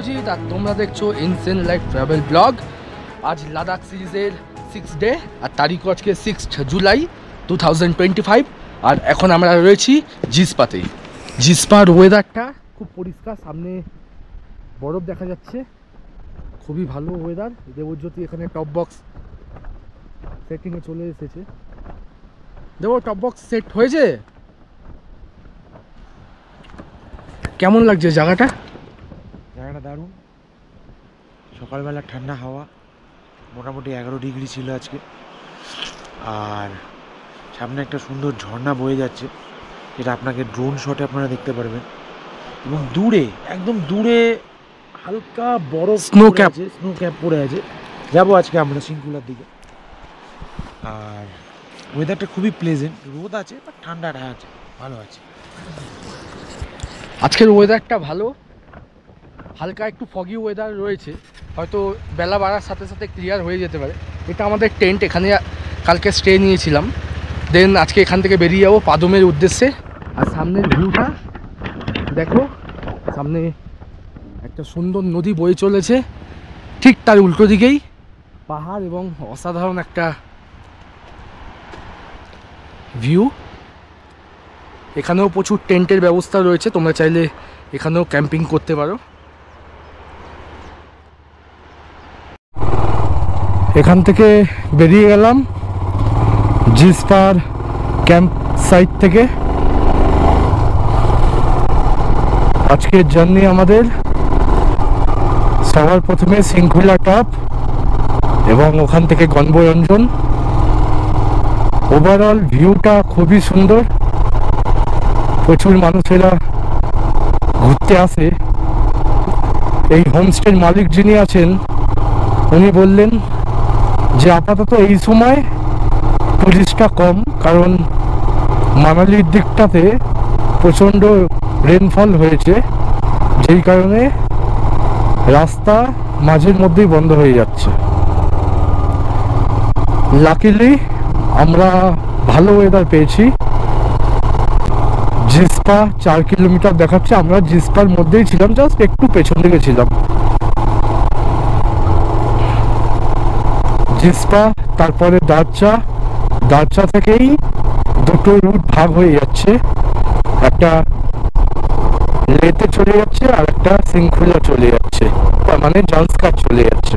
অভিজিৎ আর তোমরা দেখছো insane life travel blog. আজ লাদাখ সিরিজের 6th ডে আর তারিখ আজকে 6 জুলাই 2025। আর এখন আমরা রয়েছি জিসপাতে। জিসপার ওয়েদারটা খুব পরিষ্কার, সামনে বরফ দেখা যাচ্ছে, খুবই ভালো ওয়েদার। দেবজ্যোতি এখানে টপ বক্স সেটিংয়ে চলে এসেছে। দেব, টপ বক্স সেট হয়েছে? কেমন লাগছে জায়গাটা? জায়গাটা দারুণ। সকালবেলা ঠান্ডা হাওয়া, মোটামুটি 11 ডিগ্রি ছিল আজকে। আর সামনে একটা সুন্দর ঝর্ণা বয়ে যাচ্ছে, যেটা আপনাকে ড্রোন শটে আপনারা দেখতে পারবেন। এবং দূরে, একদম দূরে হালকা বরফ, স্নো ক্যাপ পড়ে আছে। যাবো আজকে আমরা সিংকুলার দিকে। আর ওয়েদারটা খুবই প্লেজেন্ট, রোদ আছে বাট ঠান্ডাটা আছে, ভালো আছে। আজকের ওয়েদারটা ভালো, হালকা একটু ফগি ওয়েদার রয়েছে, হয়তো বেলা বাড়ার সাথে সাথে ক্লিয়ার হয়ে যেতে পারে। এটা আমাদের টেন্ট, এখানে কালকে স্টে নিয়েছিলাম। দেন আজকে এখান থেকে বেরিয়ে যাবো পাদমের উদ্দেশ্যে। আর সামনের ভিউটা দেখো, সামনে একটা সুন্দর নদী বয়ে চলেছে, ঠিক তার উল্টো দিকেই পাহাড় এবং অসাধারণ একটা ভিউ। এখানেও প্রচুর টেন্টের ব্যবস্থা রয়েছে, তোমরা চাইলে এখানেও ক্যাম্পিং করতে পারো। এখান থেকে বেরিয়ে গেলাম জিসপার ক্যাম্প সাইট থেকে। আজকের জার্নি আমাদের সবার প্রথমে সিংকুলা টপ এবং ওখান থেকে গণবরঞ্জন। ওভারঅল ভিউটা খুবই সুন্দর, প্রচুর মানুষেরা ঘুরতে আসে। এই হোমস্টের মালিক যিনি আছেন উনি বললেন যে আপাতত এই সময় টুরিস্টটা কম, কারণ মানালির দিকটাতে প্রচণ্ড রেনফল হয়েছে, যেই কারণে রাস্তা মাঝের মধ্যেই বন্ধ হয়ে যাচ্ছে। লাকিলি আমরা ভালো ওয়েদার পেয়েছি। জিসপা 4 কিলোমিটার দেখাচ্ছে, আমরা জিসপার মধ্যেই ছিলাম, জাস্ট একটু পেছন দিকে ছিলাম। জিসপা, তারপরে দারচা থেকেই দুটো রুট ভাগ হয়ে যাচ্ছে, একটা লেতে চলে যাচ্ছে আর একটা সিংকুলা চলে যাচ্ছে, মানে জান্সকার চলে যাচ্ছে।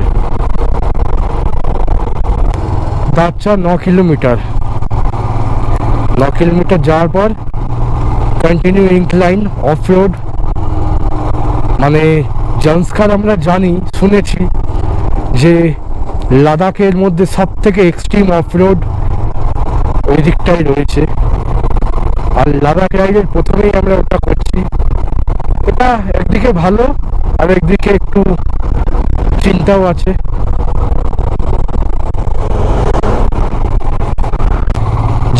দারচা 9 কিলোমিটার যাওয়ার পর কন্টিনিউ ইনক্লাইন অফ রোড, মানে জান্সকার আমরা জানি, শুনেছি যে লাদাখের মধ্যে সব থেকে এক্সট্রিম অফ রোড ওই দিকটাই রয়েছে। আর লাদাখ রাইডের প্রথমেই আমরা ওটা করছি। এটা একদিকে ভালো আর একদিকে একটু চিন্তাও আছে।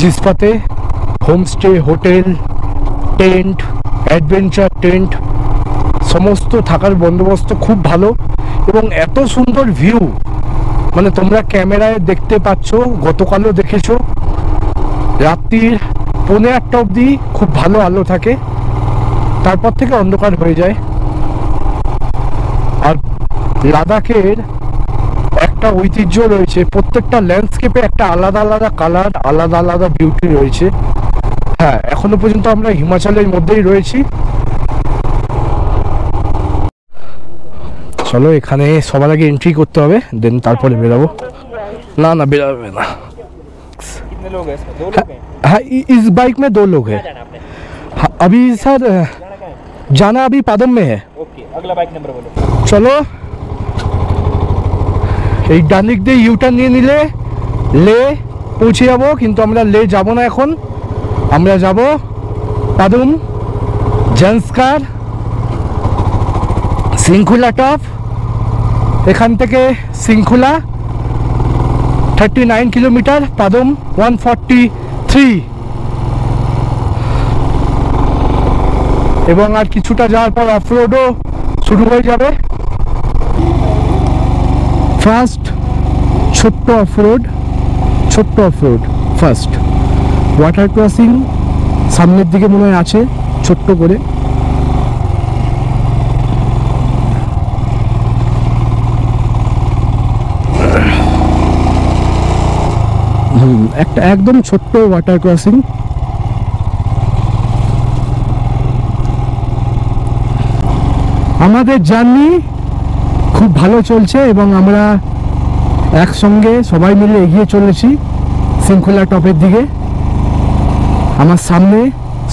জিসপাতে homestay, hotel, tent, adventure tent, সমস্ত থাকার বন্দোবস্ত খুব ভালো এবং এত সুন্দর ভিউ, মানে তোমরা ক্যামেরায় দেখতে পাচ্ছ, গতকালও দেখেছো, রাত্রির 1:15 অবধি খুব ভালো আলো থাকে, তারপর থেকে অন্ধকার হয়ে যায়। আর লাদাখের একটা ঐতিহ্য রয়েছে, প্রত্যেকটা ল্যান্ডস্কেপে একটা আলাদা আলাদা কালার, আলাদা আলাদা বিউটি রয়েছে। হ্যাঁ, এখনো পর্যন্ত আমরা হিমাচলের মধ্যেই রয়েছি। চলো, এখানে সবার আগে এন্ট্রি করতে হবে, দেন তারপরে বেরাবো। না বেরাবে না। हाँ, इस बाइक में 2 लोग हैं। हाँ, अभी सर जाना अभी पादम में है। ओके, अगला बाइक नंबर बोलो। चलो, এই ডান দিক দিয়ে ইউটার্ন নিয়ে নিলে লে পৌঁছে যাবো, কিন্তু আমরা লে যাব না এখন, আমরা যাব পাদুম, জান্সকার, সিংকুলা টপ। এখান থেকে সিংকুলা 39 কিলোমিটার, পাদম 143, এবং আর কিছুটা যাওয়ার পর অফরোডও শুরু হয়ে যাবে। ফার্স্ট ছোট্ট অফরোড ফার্স্ট ওয়াটার ক্রসিং সামনের দিকে মনে হয় আছে ছোট্ট করে। একটা একদম ছোট্ট ওয়াটার ক্রসিং। আমাদের জার্নি খুব ভালো চলছে এবং আমরা একসঙ্গে সবাই মিলে এগিয়ে চলেছি শৃঙ্খলা টপের দিকে। আমার সামনে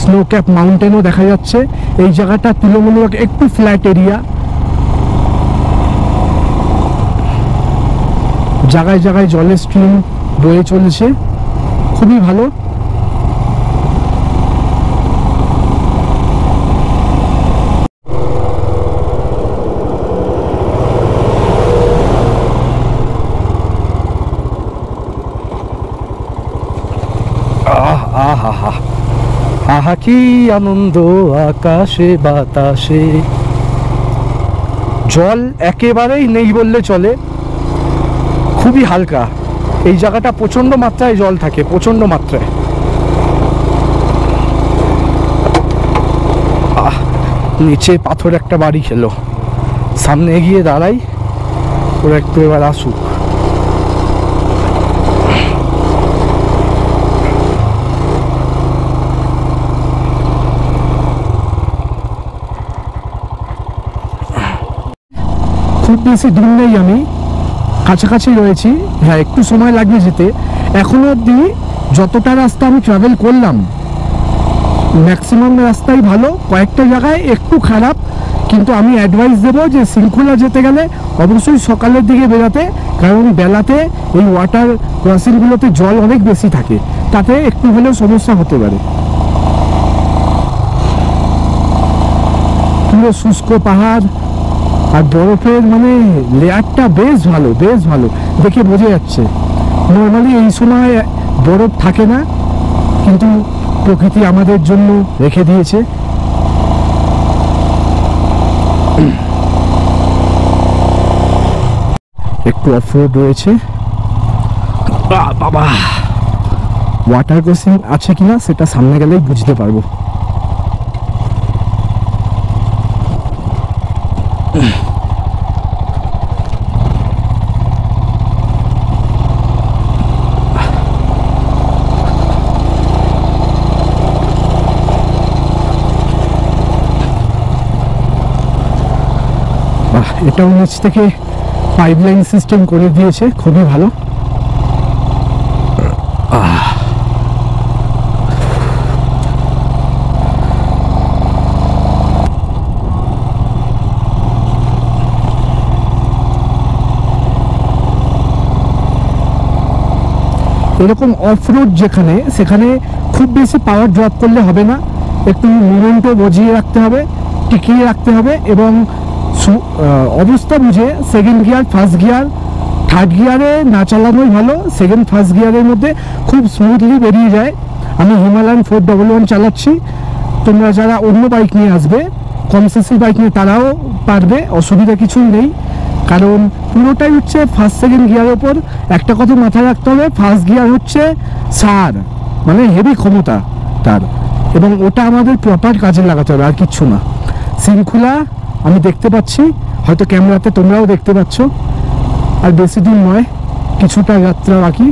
স্নো ক্যাপ মাউন্টেনও দেখা যাচ্ছে। এই জায়গাটা তুলনামূলক একটু ফ্ল্যাট এরিয়া, জায়গায় জায়গায় জলের স্ট্রিম বয়ে চলেছে, খুবই ভালো। আহা আহা কি আনন্দ আকাশে বাতাসে। জল একেবারেই নেই বললে চলে, খুবই হালকা। এই জায়গাটা প্রচন্ড মাত্রায় জল থাকে, প্রচন্ড মাত্রায়। নিচে পাথর একটা বাড়ি খেলো, সামনে এগিয়ে দাঁড়াই, ওরা একটু এবার আসুক। খুব বেশি দূর নেই, আমি কাছাকাছি রয়েছি। হ্যাঁ, একটু সময় লাগবে যেতে। এখনো অবধি যতটা রাস্তা আমি ট্রাভেল করলাম ম্যাক্সিমাম রাস্তাই ভালো, কয়েকটা জায়গায় একটু খারাপ। কিন্তু আমি অ্যাডভাইস দেবো যে শৃঙ্খলা যেতে গেলে অবশ্যই সকালের দিকে বেরোতে, কারণ বেলাতে এই ওয়াটার ক্রসিংগুলোতে জল অনেক বেশি থাকে, তাতে একটু হলেও সমস্যা হতে পারে। পুরো শুষ্ক পাহাড় আর বরফের মানে লেয়ারটা বেশ ভালো, বেশ ভালো, দেখে বোঝা যাচ্ছে। নর্মালি এই সময় বরফ থাকে না, কিন্তু প্রকৃতি আমাদের জন্য রেখে দিয়েছে। একটু অফরোড রয়েছে। বাবা, ওয়াটার ক্রসিং আছে কিনা সেটা সামনে গেলেই বুঝতে পারবো। এটাও নিচ থেকে পাইপলাইন সিস্টেম করে দিয়েছে, খুবই ভালো। এরকম অফ রোড যেখানে, সেখানে খুব বেশি পাওয়ার ড্রপ করলে হবে না, একটু মুভমেন্টও বজিয়ে রাখতে হবে, টিকিয়ে রাখতে হবে এবং অবস্থা বুঝে second gear, first gear, third গিয়ারে না চালানোই ভালো। সেকেন্ড ফার্স্ট গিয়ারের মধ্যে খুব স্মুথলি বেরিয়ে যায়। আমি হিমালয়ান 411 চালাচ্ছি, তোমরা যারা অন্য বাইক নিয়ে আসবে, কম সিসি বাইক নিয়ে, তারাও পারবে, অসুবিধা কিছুই নেই। কারণ পুরোটাই হচ্ছে ফার্স্ট সেকেন্ড গিয়ারের ওপর। একটা কথা মাথায় রাখতে হবে, ফার্স্ট গিয়ার হচ্ছে সার, মানে হেভি ক্ষমতা তার, এবং ওটা আমাদের প্রপার কাজে লাগাতে হবে, আর কিচ্ছু না। শৃঙ্খলা আমি দেখতে পাচ্ছি, হয়তো ক্যামেরাতে তোমরাও দেখতে পাচ্ছ, আর বেশি দূর নয়, কিছুটা যাত্রা বাকি।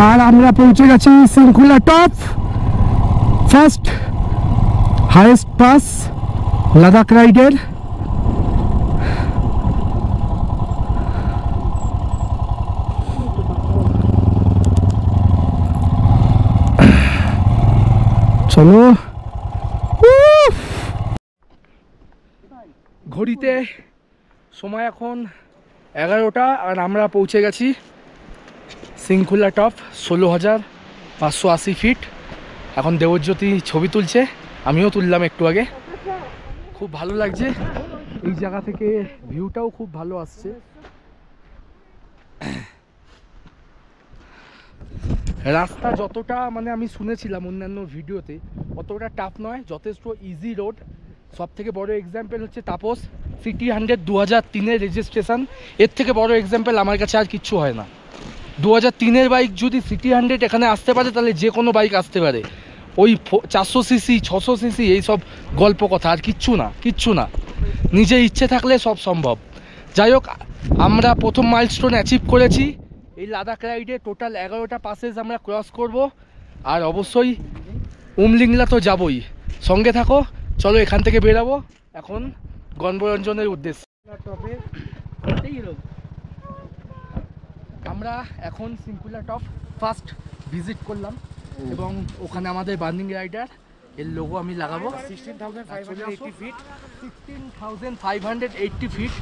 আর আমরা পৌঁছে গেছি শৃঙ্খলা top, first highest pass Ladakh রাইডের। চলো, ঘড়িতে সময় এখন 11টা, আর আমরা পৌঁছে গেছি শৃঙ্খলা টপ, 16,580 ফিট। এখন দেবজ্যোতি ছবি তুলছে, আমিও তুললাম একটু আগে। খুব ভালো লাগছে, এই জায়গা থেকে ভিউটাও খুব ভালো আসছে। রাস্তা যতটা মানে আমি শুনেছিলাম অন্যান্য ভিডিওতে, অতটা টাফ নয়, যথেষ্ট ইজি রোড। সব থেকে বড় এক্সাম্পল হচ্ছে তাপস, সিটি 100 2003-এর রেজিস্ট্রেশন। এর থেকে বড় এক্সাম্পল আমার কাছে আর কিচ্ছু হয় না। 2003-এর বাইক যদি সিটি 100 এখানে আসতে পারে তাহলে যে কোনো বাইক আসতে পারে। ওই 400 সিসি 600 সিসি এইসব গল্প কথা, আর কিচ্ছু না, কিচ্ছু না। নিজে ইচ্ছে থাকলে সব সম্ভব। যাই হোক, আমরা প্রথম মাইলস্টোন অ্যাচিভ করেছি। এই লাদাখ রাইডে টোটাল 11টা পাসেস আমরা ক্রস করব, আর অবশ্যই উমলিংলা তো যাবই। সঙ্গে থাকো, চলো এখান থেকে বেরাবো এখন গণবরঞ্জনের উদ্দেশ্যে। আমরা এখন সিঙ্কুলা টপ ফার্স্ট ভিজিট করলাম এবং ওখানে আমাদের বার্নিং রাইডার এর লোগো আমি লাগাবো। 16,580 ফিট, 16,580 ফিট,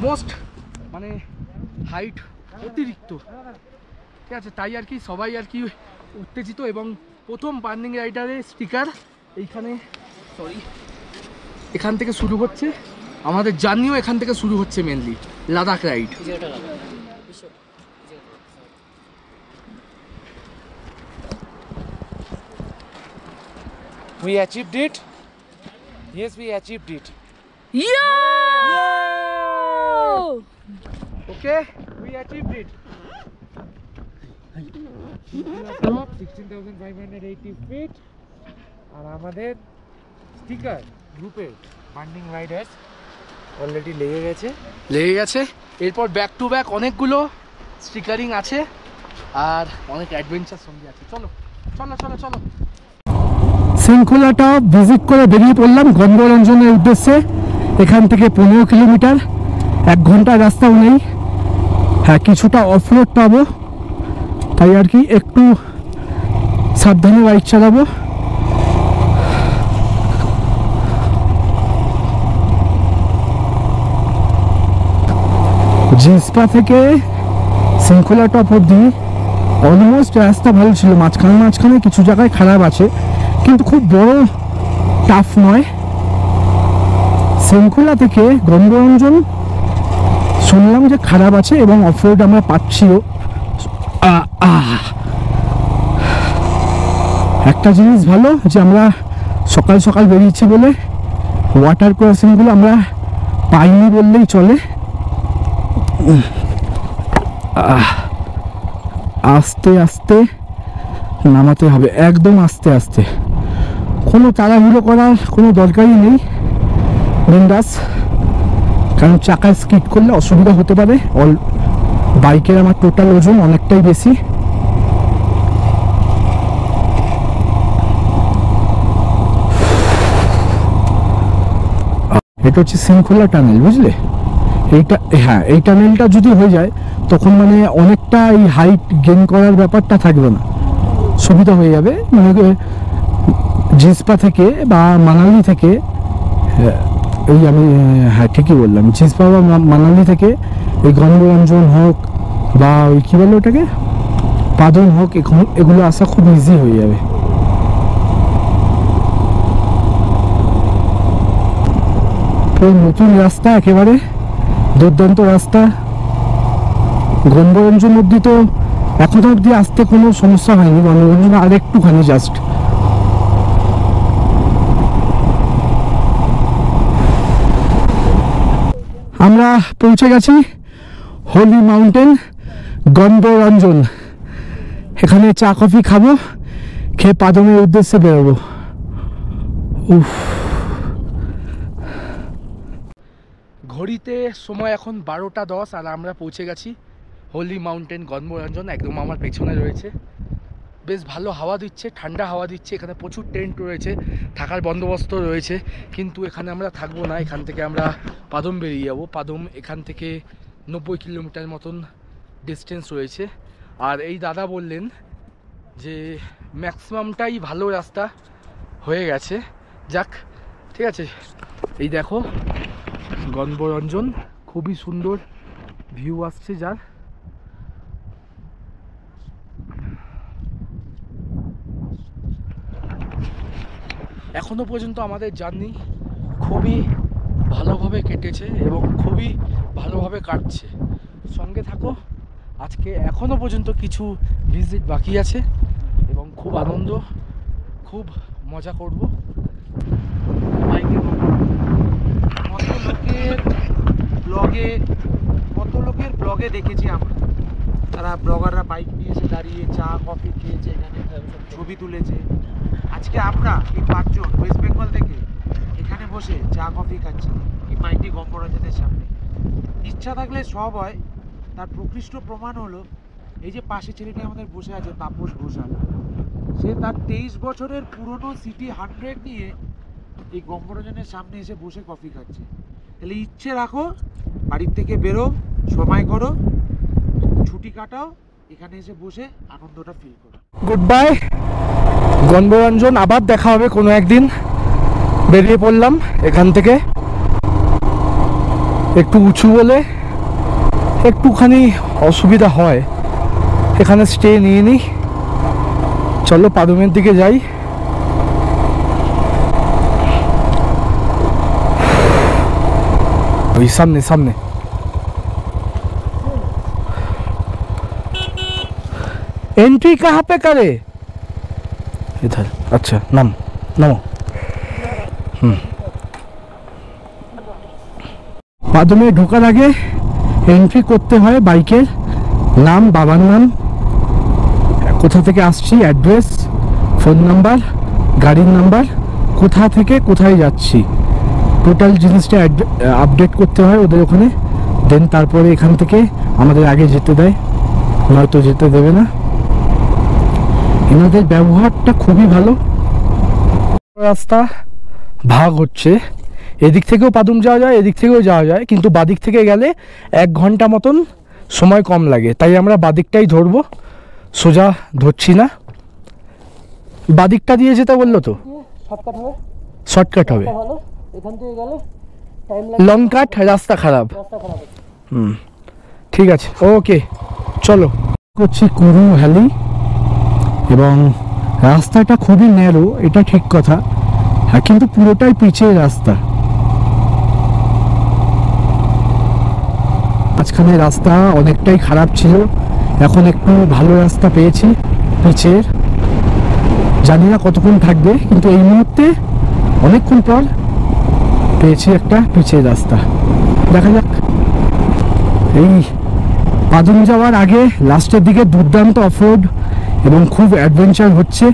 মোস্ট মানে হাইট অতিরিক্ত, ঠিক আছে। তাই আর কি সবাই আর কি উত্তেজিত, এবং প্রথম বার্নিং রাইডারের স্টিকার এইখানে, সরি, এখান থেকে শুরু হচ্ছে আমাদের জার্নিও, এখান থেকে শুরু হচ্ছে mainly Ladakh ride. We achieved it. Yes, we achieved it. Okay, We achieved it. 16,580 feet. আর আমাদের স্টিকার গ্রুপের বার্নিং রাইডার্স অলরেডি লেগে গেছে। এরপর ব্যাক টু ব্যাক অনেকগুলো স্টিকারিং আছে আর অনেক অ্যাডভেঞ্চার সঙ্গে আছে। চলো চলো চলো চলো। শৃঙ্খলাটা ভিজিট করে বেরিয়ে পড়লাম গণবরঞ্জনের উদ্দেশ্যে। এখান থেকে 15 কিলোমিটার, 1 ঘন্টার রাস্তাও নেই। হ্যাঁ, কিছুটা অফরোড পাবো, তাই আর কি একটু সাবধানে বাইক চালাবো। জিন্সপা থেকে শৃঙ্খলা টপ অবধি অলমোস্ট রাস্তা ভালো ছিল, মাঝখানে কিছু জায়গায় খারাপ আছে, কিন্তু খুব বড় টাফ নয়। শৃঙ্খলা থেকে গণবরঞ্জন শুনলাম যে খারাপ আছে এবং অফরোড আমরা পাচ্ছিও। একটা জিনিস ভালো যে আমরা সকাল সকাল বেরিয়েছি বলে ওয়াটার ক্রসিংগুলো আমরা পাইনি বললেই চলে। আস্তে আস্তে নামাতে হবে, একদম আস্তে আস্তে, কোনো তাড়াহুড়ো করার কোনো দরকারই নেই, বিন্দাস। কারণ চাকায় স্কিড করলে অসুবিধা হতে পারে। বাইকের আমার টোটাল ওজন অনেকটাই বেশি। এটা হচ্ছে শৃঙ্খলা টানেল, বুঝলে? এইটা, হ্যাঁ, এই টানেলটা যদি হয়ে যায় তখন মানে অনেকটা এই হাইট গেইন করার ব্যাপারটা থাকবে না, সুবিধা হয়ে যাবে। মানে জিন্সপা থেকে বা মানালি থেকে, এই আমি হ্যাঁ ঠিকই বললাম, জিন্সপা বা মানালি থেকে এই গণবরঞ্জন হোক বা ওই কী বলে ওটাকে পাদন হোক, এগুলো আসা খুব ইজি হয়ে যাবে। নতুন রাস্তা, একেবারে দুর্দান্ত রাস্তা। গণবরঞ্জন অবধি তো এখনো অবধি আসতে কোনো সমস্যা হয়নি, গণবরঞ্জন আর একটুখানি জাস্ট। আমরা পৌঁছে গেছি হোলি মাউন্টেন গণবরঞ্জন। এখানে চা কফি খাবো, খেয়ে পাদমের উদ্দেশ্যে বেরোবো। ঘড়িতে সময় এখন 12টা 10 আর আমরা পৌঁছে গেছি হোলি মাউন্টেন গণবরঞ্জন। একদম আমার পেছনে রয়েছে, বেশ ভালো হাওয়া দিচ্ছে, ঠান্ডা হাওয়া দিচ্ছে। এখানে প্রচুর টেন্ট রয়েছে, থাকার বন্দোবস্ত রয়েছে, কিন্তু এখানে আমরা থাকবো না। এখান থেকে আমরা পাদম বেরিয়ে যাবো। পাদম এখান থেকে 90 কিলোমিটার মতন ডিস্টেন্স রয়েছে। আর এই দাদা বললেন যে ম্যাক্সিমামটাই ভালো রাস্তা হয়ে গেছে। যাক, ঠিক আছে। এই দেখো গণবরঞ্জন, খুবই সুন্দর ভিউ আসছে যার। এখনো পর্যন্ত আমাদের জার্নি খুবই ভালোভাবে কেটেছে এবং খুবই ভালোভাবে কাটছে। সঙ্গে থাকো, আজকে এখনো পর্যন্ত কিছু ভিজিট বাকি আছে এবং খুব আনন্দ, খুব মজা করব। বাইকে লোকের ব্লগে দেখেছি আমরা, তারা ব্লগাররা বাইক নিয়ে এসে দাঁড়িয়ে চা কফি খেয়েছে, এখানে ছবি তুলেছে। আজকে আমরা এই 5 জন ওয়েস্ট বেঙ্গল থেকে এখানে বসে চা কফি খাচ্ছি এই মাইটি গম্বরাজনের সামনে। ইচ্ছা থাকলে সব হয়, তার প্রকৃষ্ট প্রমাণ হলো এই যে পাশে ছেলেটি আমাদের বসে আছে, তাপস ঘোষাল। সে তার 23 বছরের পুরনো সিটি 100 নিয়ে এই গম্বরাজনের সামনে এসে বসে কফি খাচ্ছে। তাহলে ইচ্ছে রাখো, বাড়ির থেকে বেরো, সময় করো, ছুটি কাটাও, এখানে এসে বসে আনন্দটা ফিল করো। গুড বাই গম্বরাঞ্জন, আবার দেখা হবে কোনো একদিন। বেরিয়ে পড়লাম এখান থেকে, একটু উঁচু বলে একটুখানি অসুবিধা হয়, এখানে স্টে নিয়ে নিই। চলো পাদুমের দিকে যাই। ওই সামনে সামনে। एंट्री कहाँ पे करे? इधर। अच्छा नाम नामो। পাদমে ঢোকার আগে এন্ট্রি করতে হয় বাইকের নাম, বাবার নাম, কোথা থেকে আসছি, অ্যাড্রেস, ফোন নাম্বার, গাড়ির নাম্বার, কোথা থেকে কোথায় যাচ্ছি, টোটাল জিনিসটা আপডেট করতে হয় ওদের ওখানে। দেন তারপরে এখান থেকে আমাদের আগে যেতে দেয়, নয়তো যেতে দেবে না। এনাদের ব্যবহারটা খুবই ভালো। রাস্তা ভাগ হচ্ছে, এদিক থেকেও পাদুম যাওয়া যায়, এদিক থেকেও যাওয়া যায়, কিন্তু বাদিক থেকে গেলে 1 ঘন্টা মতন সময় কম লাগে, তাই আমরা বাদিকটাই ধরবো, সোজা ধরছি না। বাদিকটা দিয়ে যেতে বললো তো, শর্টকাট হবে। লং কাট, রাস্তা খারাপ। ঠিক আছে, ওকে চলো। করছি কুরু ভ্যালি, এবং রাস্তাটা খুবই ন্যারো, এটা ঠিক কথা, হ্যাঁ, কিন্তু পুরোটাই পিচের রাস্তা। মাঝখানে রাস্তা অনেকটাই খারাপ ছিল, এখন একটু ভালো রাস্তা পেয়েছি পিচের। জানি না কতক্ষণ থাকবে, কিন্তু এই মুহূর্তে অনেকক্ষণ পর পেয়েছি একটা পিচের রাস্তা। দেখা যাক। এই পাদুম যাওয়ার আগে লাস্টের দিকে দুর্দান্ত অফরোড এবং খুব অ্যাডভেঞ্চার হচ্ছে,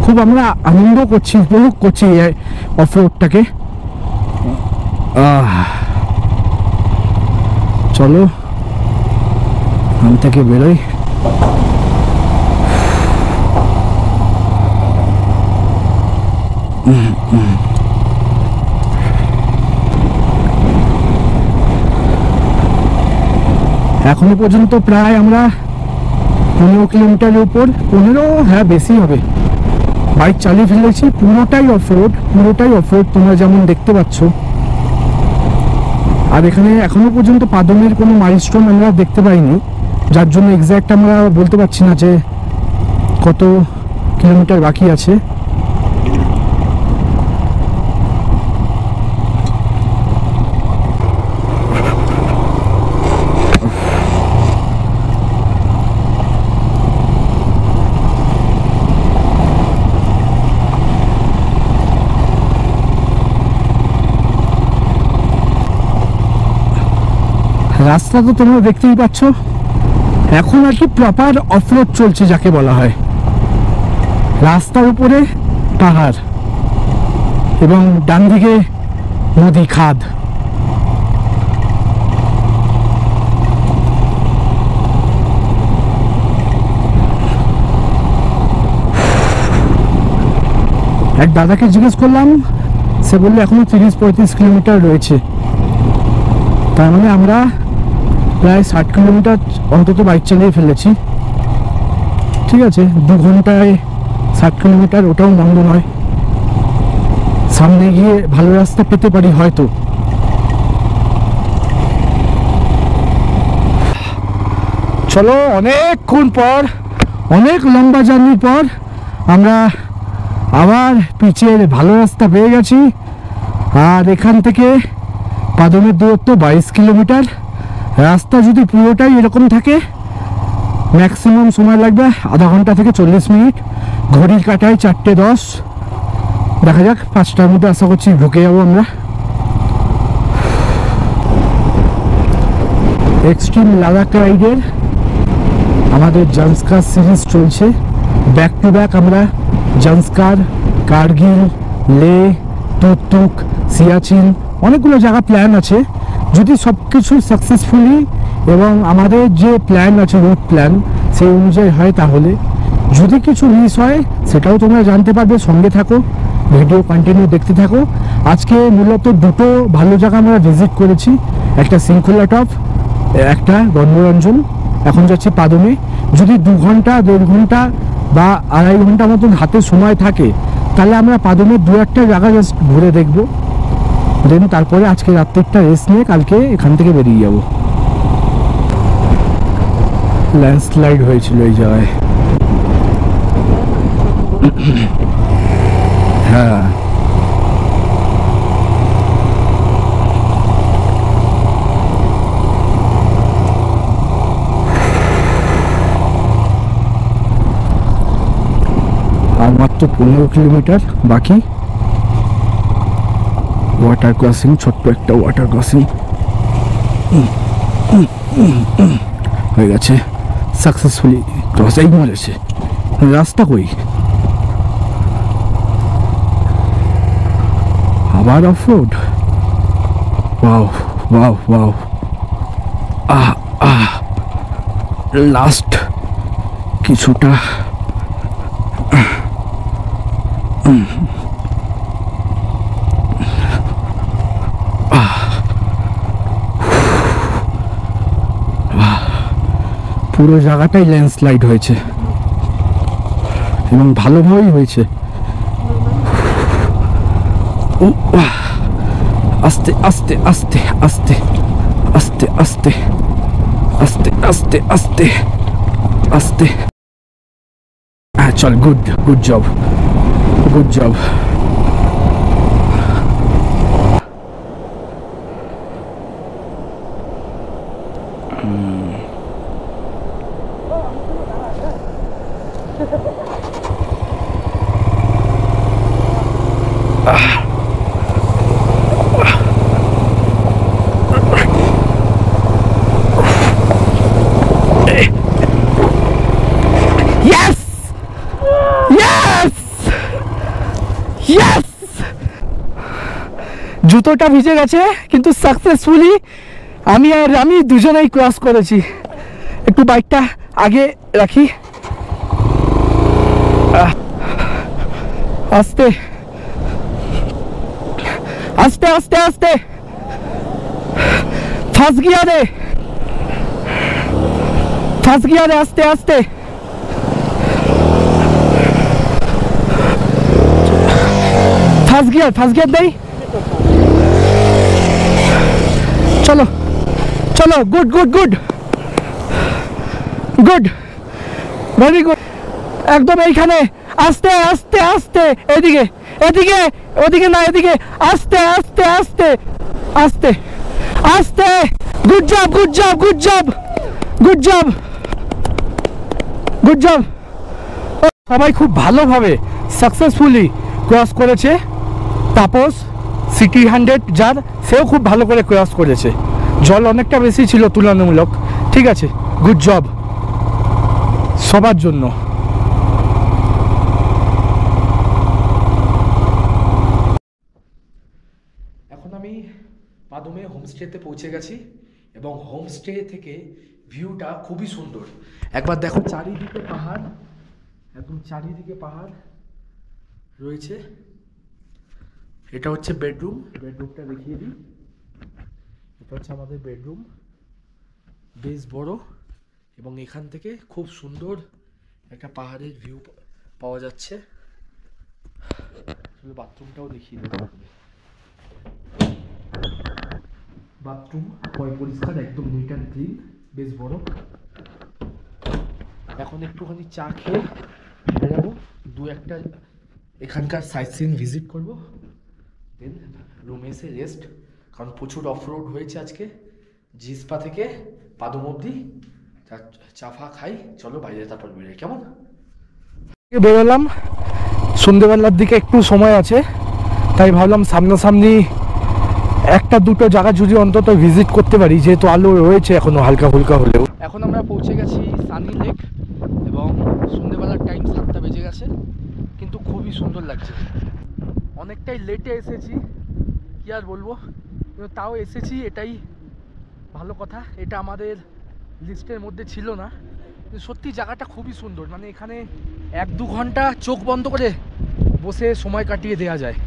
খুব আমরা আনন্দ করছি, উপভোগ করছি এই অফরোডটাকে। চলো এখান থেকে বেরোই। এখনো পর্যন্ত প্রায় আমরা 15 কিলোমিটারের উপর, 15, হ্যাঁ বেশি হবে, বাইক চালিয়ে ফেলেছি। পুরোটাই অফরোড, পুরোটাই অফরোড, তোমরা যেমন দেখতে পাচ্ছ। আর এখানে এখনো পর্যন্ত পাদমের কোনো মাইলস্টোন আমরা দেখতে পাইনি, যার জন্য এক্স্যাক্ট আমরা বলতে পারছি না যে কত কিলোমিটার বাকি আছে। রাস্তা তো তোমরা দেখতেই পাচ্ছ, এখন আর কি প্রপার অফরোড চলছে যাকে বলা হয়। রাস্তার উপরে পাহাড় এবং ডান দিকে নদী, খাদ। এক দাদাকে জিজ্ঞেস করলাম, সে বললে এখনো 30-35 কিলোমিটার রয়েছে। তার মানে আমরা প্রায় 60 কিলোমিটার অন্তত বাইক চালিয়ে ফেলেছি। ঠিক আছে, 2 ঘন্টায় 60 কিলোমিটার, ওটাও মন্দ নয়। সামনে গিয়ে ভালো রাস্তা পেতে পারি হয়তো। চলো, অনেকক্ষণ পর, অনেক লম্বা জার্নির পর আমরা আবার পিচের ভালো রাস্তা পেয়ে গেছি। আর এখান থেকে পাদমের দূরত্ব 22 কিলোমিটার। রাস্তা যদি পুরোটাই এরকম থাকে ম্যাক্সিমাম সময় লাগবে আধা ঘন্টা থেকে 40 মিনিট। ঘড়ির কাঁটায় 4:10। দেখা যাক, 5টার মধ্যে আশা করছি ঢুকে যাবো আমরা। এক্সট্রিম লাদাখ রাইডের আমাদের জান্সকার সিরিজ চলছে। ব্যাক টু ব্যাক আমরা জান্সকার, কার্গিল, লে, তুকতুক, সিয়াচিন অনেকগুলো জায়গা প্ল্যান আছে। যদি সব কিছু সাকসেসফুলি এবং আমাদের যে প্ল্যান আছে রুট প্ল্যান সেই অনুযায়ী হয়, তাহলে যদি কিছু মিস হয় সেটাও তোমরা জানতে পারবে। সঙ্গে থাকো, ভিডিও কন্টিনিউ দেখতে থাকো। আজকে মূলত দুটো ভালো জায়গা আমরা ভিজিট করেছি, একটা শৃঙ্খলা টপ, একটা গন্ধরঞ্জন। এখন যাচ্ছি পাদমে। যদি 2 ঘন্টা 1.5 ঘন্টা বা 2.5 ঘন্টা মতন হাতে সময় থাকে, তাহলে আমরা পাদমের 2-1টা জায়গা জাস্ট ঘুরে দেখব। দেন তারপরে আজকে রাত্রিটা রেস্ট নিয়ে কালকে এখান থেকে বেরিয়ে যাব। ল্যান্ডস্লাইড হয়েছিল এই জায়গায়। হ্যাঁ, আর মাত্র 15 কিলোমিটার বাকি। ওয়াটার ক্রসিং, ছোট্ট একটা ওয়াটার ক্রসিং হয়ে গেছে সাকসেসফুলি। ক্রসিং মরেছে, রাস্তা কই? আবার of road. Wow wow wow, last কিছুটা পুরো জায়গাটাই ল্যান্ডস্লাইড হয়েছে এবং ভালোভাবেই হয়েছে। আস্তে আস্তে আস্তে আস্তে আস্তে আস্তে আস্তে আস্তে আস্তে আস্তে। হ্যাঁ চল, good good job, good job. জুতোটা ভিজে গেছে কিন্তু সাকসেসফুলি আমি দুজনেই ক্রস করেছি। একটু বাইকটা আগে রাখি, আস্তে আস্তে আস্তে আস্তে। ফাঁস গিয়া রে, ফাঁস গিয়া রে, আস্তে আস্তে। ফাঁস গিয়ার দেই। চলো চলো, good good good good, very good. একদম এইখানে আস্তে আস্তে আস্তে, এদিকে এদিকে, ওদিকে না, এদিকে আস্তে আস্তে আস্তে আস্তে আস্তে। Good job good job good job good job good job. সবাই খুব ভালোভাবে সাকসেসফুলি ক্রস করেছে। তাপস সিটি 100 যার, সেও খুব ভালো করে ক্রস করেছে। জল অনেকটা বেশি ছিল তুলনামূলক। ঠিক আছে, গুড জব সবার জন্য। এখন আমি পাদমে হোমস্টেতে পৌঁছে গেছি এবং হোমস্টে থেকে ভিউটা খুবই সুন্দর। একবার দেখো, চারিদিকে পাহাড়, একদম চারিদিকে পাহাড় রয়েছে। এটা হচ্ছে বেডরুম, বেডরুমটা দেখিয়ে দিই। এটা হচ্ছে আমাদের বেডরুম, বেশ বড় এবং এখান থেকে খুব সুন্দর একটা পাহাড়ের ভিউ পাওয়া যাচ্ছে। বাথরুমটাও দেখিয়ে দিতে হবে। বাথরুম পরিষ্কার, একদম নিট অ্যান্ড ক্লিন, বেশ বড়। এখন একটুখানি চা খেয়ে বেরোবো, 2-1টা এখানকার সাইট সিন ভিজিট করবো। দেন রুমে এসে রেস্ট, কারণ প্রচুর অফ রোড হয়েছে আজকে জিসপা থেকে পাদম অবধি। চা ফা খাই, চলো বাইরে তারপর বেরোই। কেমন বেরোলাম, সন্ধ্যেবেলার দিকে একটু সময় আছে, তাই ভাবলাম সামনাসামনি একটা দুটো জায়গা যদি অন্তত ভিজিট করতে পারি, যেহেতু আলো রয়েছে এখনো হালকা ফুলকা হলেও। এখন আমরা পৌঁছে গেছি সানি লেক এবং সন্ধ্যেবেলার টাইম 7টা বেজে গেছে, কিন্তু খুবই সুন্দর লাগছে। অনেকটাই লেটে এসেছি, কি আর বলবো, কিন্তু তাও এসেছি, এটাই ভালো কথা। এটা আমাদের লিস্টের মধ্যে ছিল না, কিন্তু সত্যি জায়গাটা খুবই সুন্দর। মানে এখানে 1-2 ঘন্টা চোখ বন্ধ করে বসে সময় কাটিয়ে দেওয়া যায়।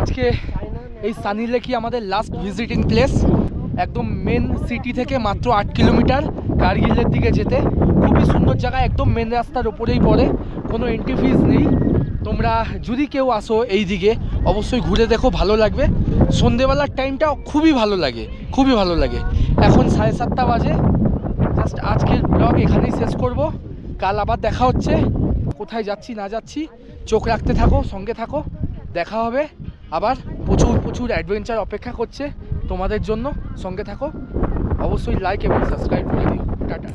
আজকে এই সানি লেকই আমাদের লাস্ট ভিজিটিং প্লেস। একদম মেন সিটি থেকে মাত্র 8 কিলোমিটার কার্গিলের দিকে যেতে। খুবই সুন্দর জায়গা, একদম মেন রাস্তার ওপরেই পড়ে, কোনো এন্ট্রি ফিজ নেই। তোমরা যদি কেউ আসো এই দিকে অবশ্যই ঘুরে দেখো, ভালো লাগবে। সন্ধেবেলার টাইমটা খুবই ভালো লাগে, খুবই ভালো লাগে। এখন 7:30 বাজে। জাস্ট আজকের ব্লগ এখানেই শেষ করব। কাল আবার দেখা হচ্ছে। কোথায় যাচ্ছি না যাচ্ছি চোখ রাখতে থাকো, সঙ্গে থাকো, দেখা হবে আবার। প্রচুর প্রচুর অ্যাডভেঞ্চার অপেক্ষা করছে তোমাদের জন্য, সঙ্গে থাকো। অবশ্যই লাইক এবং সাবস্ক্রাইব করে দিও। টাটা।